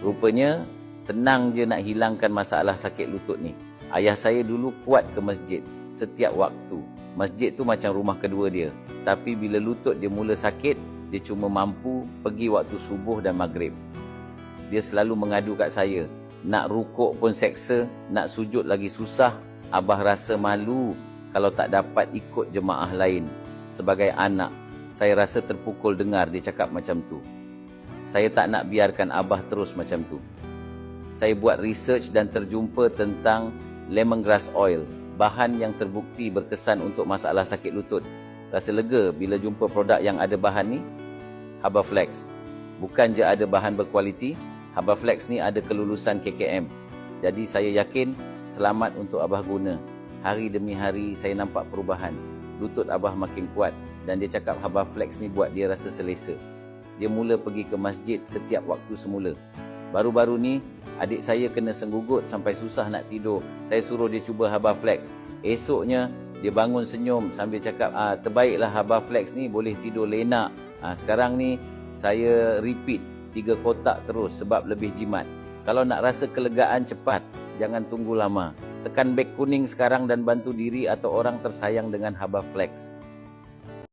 Rupanya senang je nak hilangkan masalah sakit lutut ni. Ayah saya dulu kuat ke masjid setiap waktu. Masjid tu macam rumah kedua dia. Tapi bila lutut dia mula sakit, dia cuma mampu pergi waktu subuh dan maghrib. Dia selalu mengadu kat saya, nak rukuk pun seksa, nak sujud lagi susah. Abah rasa malu kalau tak dapat ikut jemaah lain. Sebagai anak, saya rasa terpukul dengar dia cakap macam tu. Saya tak nak biarkan Abah terus macam tu. Saya buat research dan terjumpa tentang lemongrass oil, bahan yang terbukti berkesan untuk masalah sakit lutut. Rasa lega bila jumpa produk yang ada bahan ni. Habaflex. Bukan je ada bahan berkualiti, Habaflex ni ada kelulusan KKM. Jadi saya yakin selamat untuk Abah guna. Hari demi hari saya nampak perubahan. Lutut Abah makin kuat dan dia cakap Habaflex ni buat dia rasa selesa. Dia mula pergi ke masjid setiap waktu semula. Baru-baru ni adik saya kena senggugut sampai susah nak tidur. Saya suruh dia cuba Habaflex. Esoknya dia bangun senyum sambil cakap, terbaiklah Habaflex ni, boleh tidur lenak. Sekarang ni saya repeat 3 kotak terus sebab lebih jimat. Kalau nak rasa kelegaan cepat, jangan tunggu lama. Tekan beg kuning sekarang dan bantu diri atau orang tersayang dengan Habaflex.